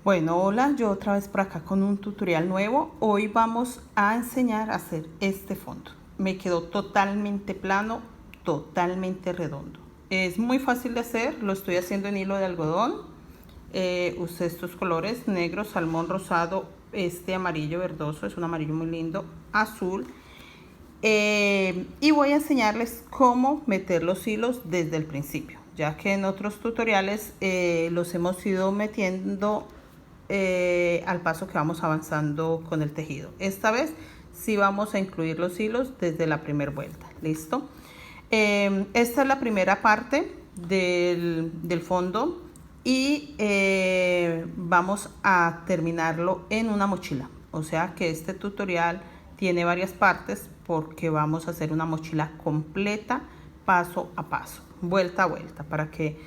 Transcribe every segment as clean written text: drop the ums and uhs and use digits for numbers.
Bueno, hola, yo otra vez por acá con un tutorial nuevo. Hoy vamos a enseñar a hacer este fondo. Me quedó totalmente plano, totalmente redondo. Es muy fácil de hacer, lo estoy haciendo en hilo de algodón. Usé estos colores, negro, salmón rosado, este amarillo verdoso, es un amarillo muy lindo, azul. Y voy a enseñarles cómo meter los hilos desde el principio, ya que en otros tutoriales los hemos ido metiendo al paso que vamos avanzando con el tejido. Esta vez sí vamos a incluir los hilos desde la primera vuelta. ¿Listo? Esta es la primera parte del fondo y vamos a terminarlo en una mochila. O sea que este tutorial tiene varias partes porque vamos a hacer una mochila completa paso a paso, vuelta a vuelta, para que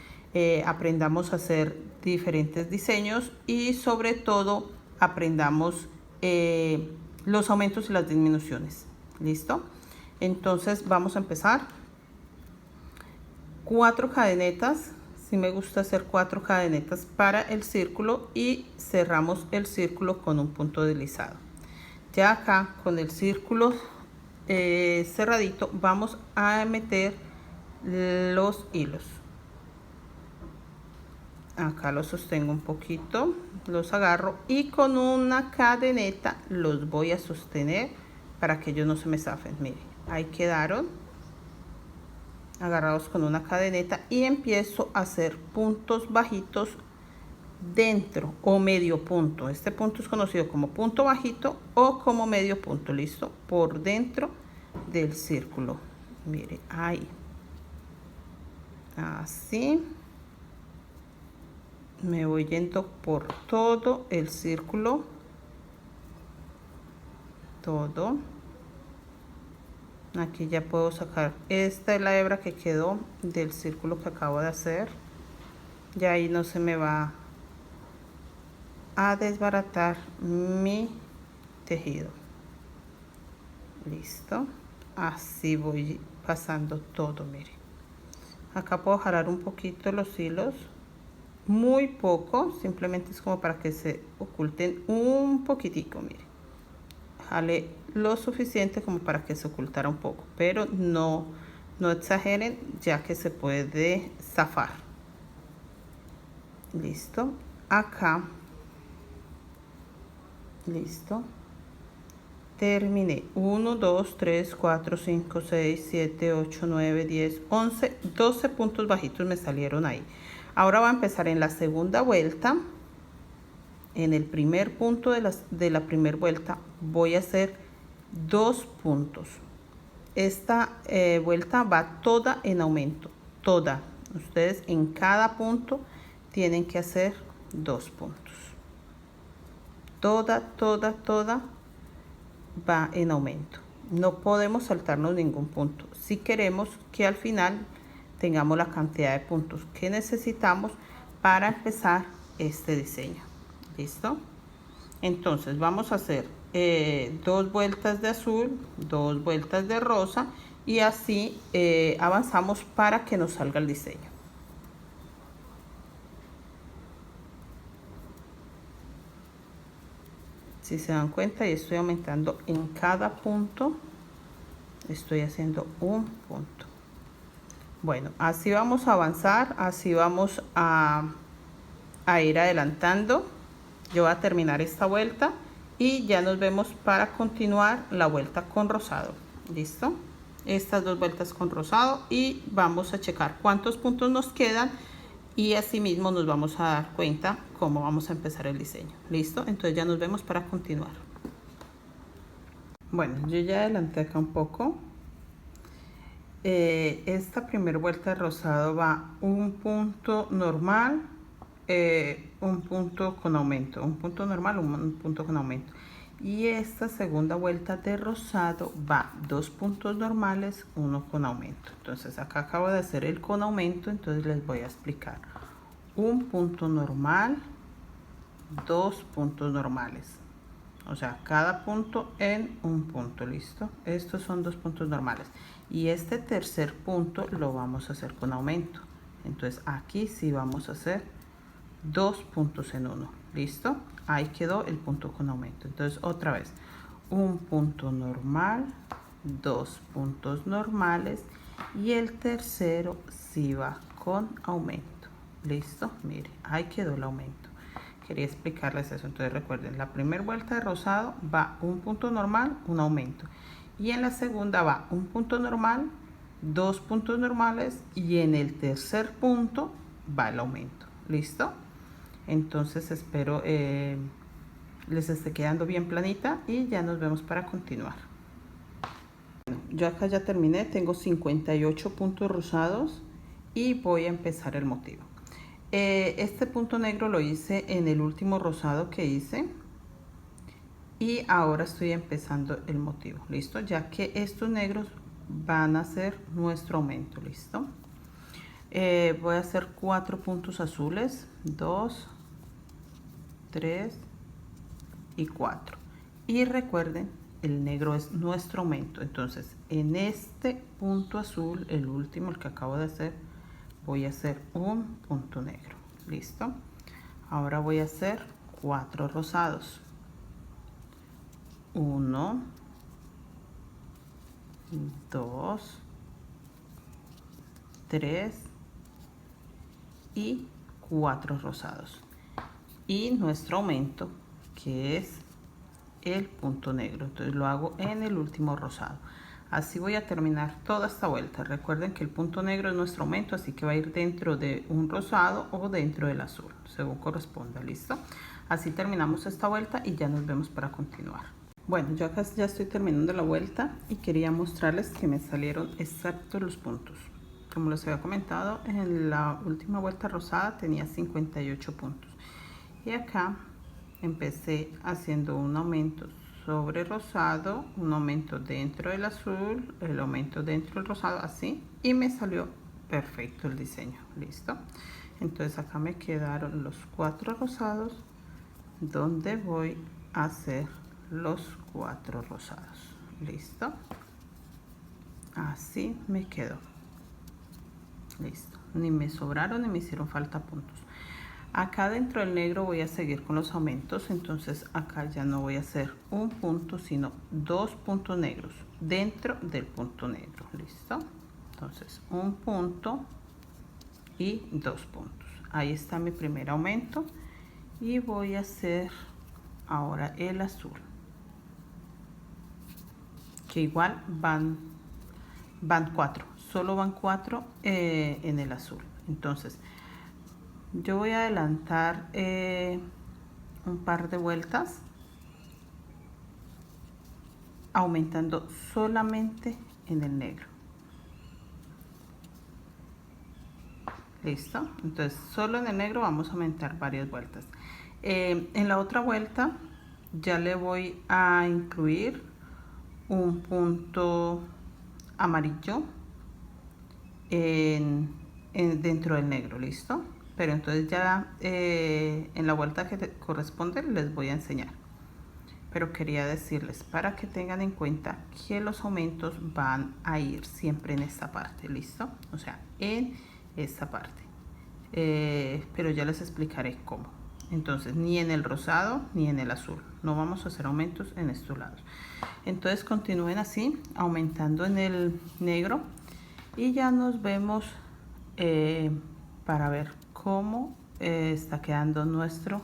aprendamos a hacer diferentes diseños y sobre todo aprendamos los aumentos y las disminuciones. ¿Listo? Entonces vamos a empezar. 4 cadenetas, si me gusta hacer 4 cadenetas para el círculo y cerramos el círculo con un punto deslizado. Ya acá con el círculo cerradito vamos a meter los hilos. Acá los sostengo un poquito, los agarro y con una cadeneta los voy a sostener para que ellos no se me zafen. Miren, ahí quedaron agarrados con una cadeneta y empiezo a hacer puntos bajitos dentro o medio punto. Este punto es conocido como punto bajito o como medio punto. Listo, por dentro del círculo. Mire, ahí, así me voy yendo por todo el círculo, todo. Aquí ya puedo sacar, esta es la hebra que quedó del círculo que acabo de hacer. Ya ahí no se me va a desbaratar mi tejido. Listo, así voy pasando todo. Mire, acá puedo jalar un poquito los hilos, muy poco, simplemente es como para que se oculten un poquitico. Mire, jale lo suficiente como para que se ocultara un poco, pero no exageren, ya que se puede zafar. Listo, acá, listo, terminé. 1 2 3 4 5 6 7 8 9 10 11 12 puntos bajitos me salieron ahí. Ahora voy a empezar en la segunda vuelta. En el primer punto de la primera vuelta voy a hacer 2 puntos. Esta vuelta va toda en aumento, toda. Ustedes en cada punto tienen que hacer 2 puntos. Toda va en aumento. No podemos saltarnos ningún punto si queremos que al final tengamos la cantidad de puntos que necesitamos para empezar este diseño. ¿Listo? Entonces vamos a hacer 2 vueltas de azul, 2 vueltas de rosa y así avanzamos para que nos salga el diseño. Si se dan cuenta, y estoy aumentando en cada punto, estoy haciendo un punto. Bueno, así vamos a avanzar, así vamos a ir adelantando. Yo voy a terminar esta vuelta y ya nos vemos para continuar la vuelta con rosado. ¿Listo? Estas 2 vueltas con rosado y vamos a checar cuántos puntos nos quedan y así mismo nos vamos a dar cuenta cómo vamos a empezar el diseño. ¿Listo? Entonces ya nos vemos para continuar. Bueno, yo ya adelanté acá un poco. Esta primera vuelta de rosado va un punto normal, un punto con aumento, un punto normal, un punto con aumento. Y esta segunda vuelta de rosado va 2 puntos normales, uno con aumento. Entonces acá acabo de hacer el con aumento, entonces les voy a explicar. Un punto normal, 2 puntos normales. O sea, cada punto en un punto. ¿Listo? Estos son 2 puntos normales. Y este tercer punto lo vamos a hacer con aumento. Entonces aquí sí vamos a hacer 2 puntos en uno. ¿Listo? Ahí quedó el punto con aumento. Entonces otra vez, un punto normal, 2 puntos normales y el tercero sí va con aumento. ¿Listo? Mire, ahí quedó el aumento. Quería explicarles eso. Entonces recuerden, la primera vuelta de rosado va un punto normal, un aumento. Y en la segunda va un punto normal, 2 puntos normales y en el tercer punto va el aumento. ¿Listo? Entonces espero les esté quedando bien planita y ya nos vemos para continuar. Bueno, yo acá ya terminé, tengo 58 puntos rosados y voy a empezar el motivo. Este punto negro lo hice en el último rosado que hice y ahora estoy empezando el motivo. ¿Listo? Ya que estos negros van a ser nuestro aumento. ¿Listo? Voy a hacer 4 puntos azules, 2, 3 y 4. Y recuerden, el negro es nuestro aumento. Entonces, en este punto azul, el último, el que acabo de hacer, voy a hacer un punto negro. ¿Listo? Ahora voy a hacer 4 rosados. 1, 2, 3 y 4 rosados. Y nuestro aumento, que es el punto negro. Entonces lo hago en el último rosado. Así voy a terminar toda esta vuelta. Recuerden que el punto negro es nuestro aumento, así que va a ir dentro de un rosado o dentro del azul, según corresponda. ¿Listo? Así terminamos esta vuelta y ya nos vemos para continuar. Bueno, yo acá ya estoy terminando la vuelta y quería mostrarles que me salieron exactos los puntos. Como les había comentado, en la última vuelta rosada tenía 58 puntos. Y acá empecé haciendo un aumento sobre rosado, un aumento dentro del azul, el aumento dentro del rosado, así, y me salió perfecto el diseño. ¿Listo? Entonces acá me quedaron los 4 rosados donde voy a hacer los 4 rosados. ¿Listo? Así me quedó. Listo, ni me sobraron ni me hicieron falta puntos. Acá dentro del negro voy a seguir con los aumentos, entonces acá ya no voy a hacer un punto sino 2 puntos negros dentro del punto negro. ¿Listo? Entonces un punto y 2 puntos. Ahí está mi primer aumento y voy a hacer ahora el azul, que igual van 4, solo van 4 en el azul. Entonces yo voy a adelantar un par de vueltas aumentando solamente en el negro. ¿Listo? Entonces solo en el negro vamos a aumentar varias vueltas. En la otra vuelta ya le voy a incluir un punto amarillo dentro del negro. ¿Listo? Pero entonces ya en la vuelta que corresponde les voy a enseñar. Pero quería decirles para que tengan en cuenta que los aumentos van a ir siempre en esta parte. ¿Listo? O sea, en esta parte. Pero ya les explicaré cómo. Entonces, ni en el rosado ni en el azul. No vamos a hacer aumentos en estos lados. Entonces, continúen así, aumentando en el negro. Y ya nos vemos para ver cómo está quedando nuestro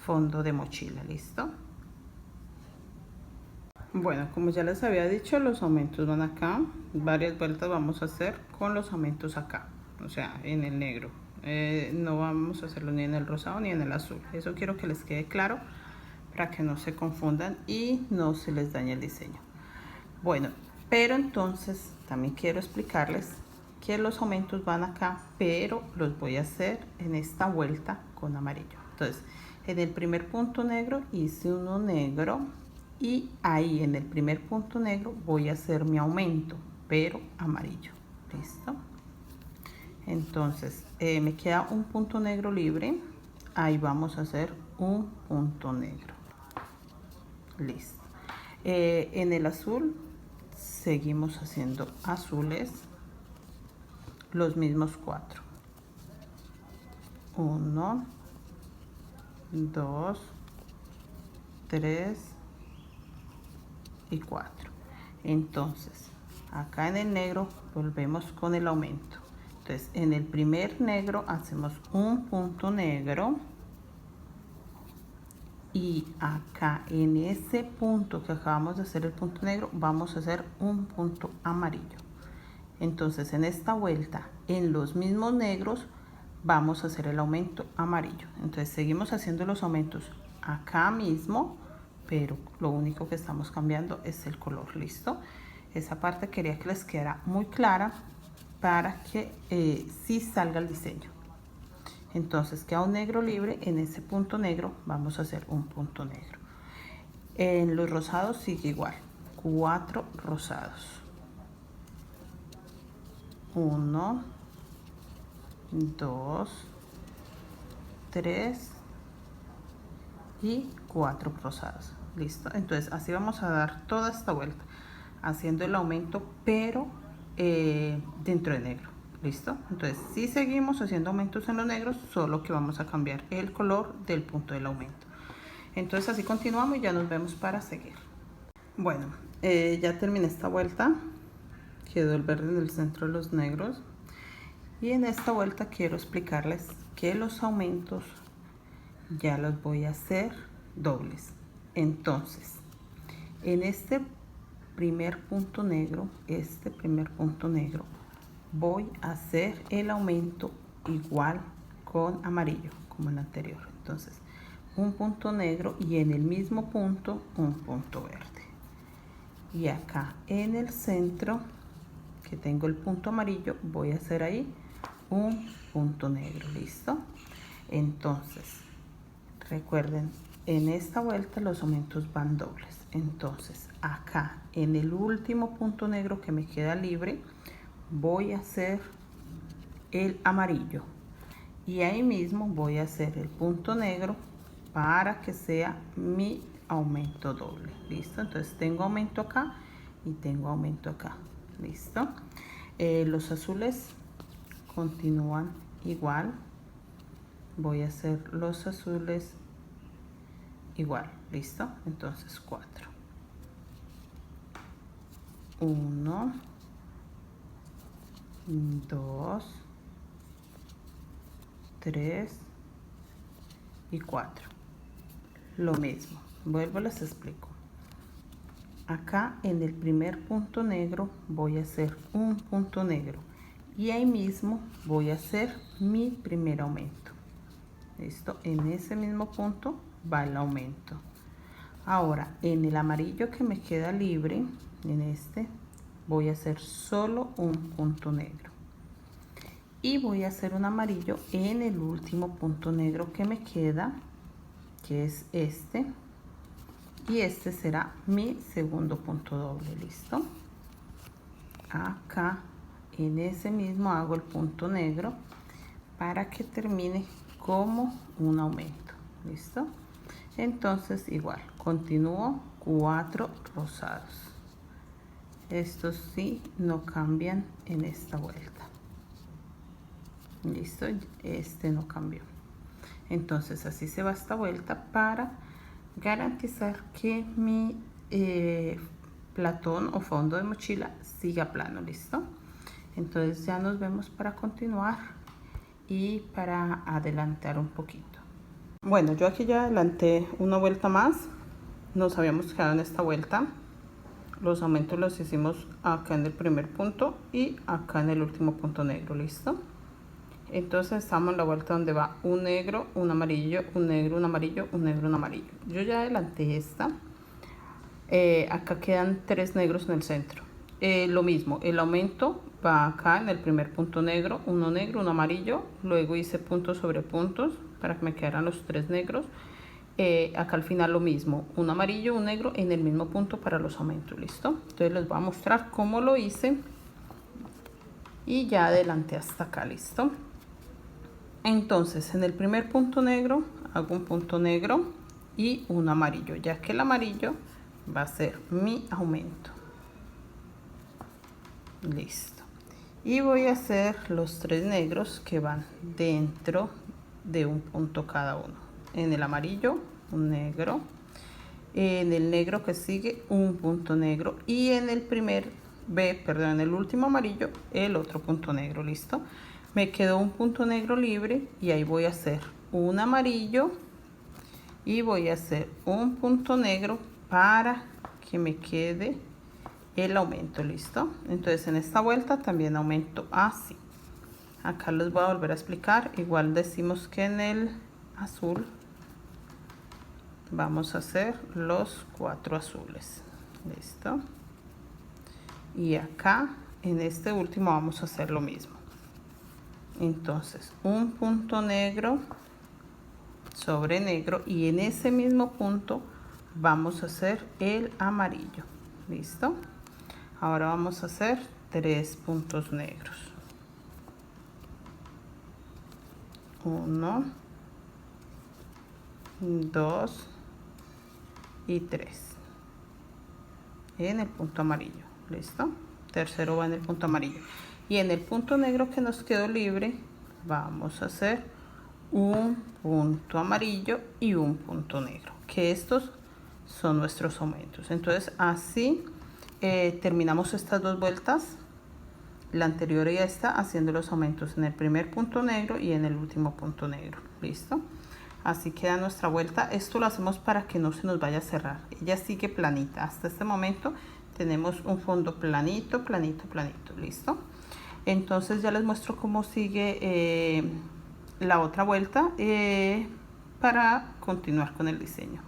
fondo de mochila. ¿Listo? Bueno, como ya les había dicho, los aumentos van acá. Varias vueltas vamos a hacer con los aumentos acá, o sea, en el negro. No vamos a hacerlo ni en el rosado ni en el azul. Eso quiero que les quede claro para que no se confundan y no se les dañe el diseño. Bueno, pero entonces también quiero explicarles que los aumentos van acá, pero los voy a hacer en esta vuelta con amarillo. Entonces, en el primer punto negro hice uno negro y ahí en el primer punto negro voy a hacer mi aumento, pero amarillo. ¿Listo? Entonces, me queda un punto negro libre. Ahí vamos a hacer un punto negro. Listo. En el azul seguimos haciendo azules, los mismos 4. 1, 2, 3 y 4. Entonces acá en el negro volvemos con el aumento. Entonces en el primer negro hacemos un punto negro, y acá en ese punto que acabamos de hacer el punto negro vamos a hacer un punto amarillo. Entonces en esta vuelta en los mismos negros vamos a hacer el aumento amarillo. Entonces seguimos haciendo los aumentos acá mismo, pero lo único que estamos cambiando es el color. Listo, esa parte quería que les quedara muy clara para que sí salga el diseño. Entonces queda un negro libre. En ese punto negro vamos a hacer un punto negro. En los rosados sigue igual, 4 rosados, 1, 2, 3 y 4 rosados. Listo, entonces así vamos a dar toda esta vuelta haciendo el aumento, pero dentro de negro. Listo, entonces si seguimos haciendo aumentos en los negros, solo que vamos a cambiar el color del punto del aumento. Entonces así continuamos y ya nos vemos para seguir. Bueno, ya terminé esta vuelta, quedó el verde en el centro de los negros, y en esta vuelta quiero explicarles que los aumentos ya los voy a hacer dobles. Entonces en este primer punto negro, voy a hacer el aumento igual con amarillo como en el anterior. Entonces un punto negro y en el mismo punto un punto verde, y acá en el centro que tengo el punto amarillo voy a hacer ahí un punto negro. Listo, entonces recuerden, en esta vuelta los aumentos van dobles. Entonces acá en el último punto negro que me queda libre voy a hacer el amarillo, y ahí mismo voy a hacer el punto negro para que sea mi aumento doble. Listo, entonces tengo aumento acá y tengo aumento acá. Listo, los azules continúan igual, voy a hacer los azules igual. Listo, entonces 4, 1, 2, 3 y 4. Lo mismo, vuelvo, les explico. Acá en el primer punto negro voy a hacer un punto negro, y ahí mismo voy a hacer mi primer aumento. Listo, en ese mismo punto va el aumento. Ahora en el amarillo que me queda libre, en este voy a hacer solo un punto negro, y voy a hacer un amarillo en el último punto negro que me queda, que es este, y este será mi segundo punto doble. Listo, acá en ese mismo hago el punto negro para que termine como un aumento. Listo, entonces igual continúo 4 rosados. Estos sí no cambian en esta vuelta. Listo, este no cambió. Entonces así se va esta vuelta para garantizar que mi platón o fondo de mochila siga plano. Listo, entonces ya nos vemos para continuar y para adelantar un poquito. Bueno, yo aquí ya adelanté una vuelta más. Nos habíamos quedado en esta vuelta. Los aumentos los hicimos acá en el primer punto y acá en el último punto negro. Listo, entonces estamos en la vuelta donde va un negro, un amarillo, un negro, un amarillo, un negro, un amarillo. Yo ya adelanté esta. Acá quedan 3 negros en el centro. Lo mismo, el aumento va acá en el primer punto negro, uno negro, uno amarillo. Luego hice puntos sobre puntos para que me quedaran los 3 negros. Acá al final lo mismo, un amarillo, un negro en el mismo punto para los aumentos. Listo, entonces les voy a mostrar cómo lo hice y ya adelanté hasta acá. Listo, entonces en el primer punto negro hago un punto negro y un amarillo, ya que el amarillo va a ser mi aumento. Listo, y voy a hacer los 3 negros que van dentro de un punto cada uno. En el amarillo un negro, en el negro que sigue un punto negro y en el en el último amarillo el otro punto negro. Listo, me quedó un punto negro libre y ahí voy a hacer un amarillo y voy a hacer un punto negro para que me quede el aumento. Listo, entonces en esta vuelta también aumento así. Acá les voy a volver a explicar. Igual decimos que en el azul vamos a hacer los 4 azules. Listo, y acá en este último vamos a hacer lo mismo. Entonces un punto negro sobre negro y en ese mismo punto vamos a hacer el amarillo. Listo, ahora vamos a hacer 3 puntos negros. 1, 2 y 3 en el punto amarillo. Listo, tercero va en el punto amarillo y en el punto negro que nos quedó libre vamos a hacer un punto amarillo y un punto negro, que estos son nuestros aumentos. Entonces así terminamos estas dos vueltas, la anterior y esta, haciendo los aumentos en el primer punto negro y en el último punto negro. Listo, así queda nuestra vuelta. Esto lo hacemos para que no se nos vaya a cerrar, ella sigue planita. Hasta este momento tenemos un fondo planito, planito, planito. Listo, entonces ya les muestro cómo sigue la otra vuelta para continuar con el diseño.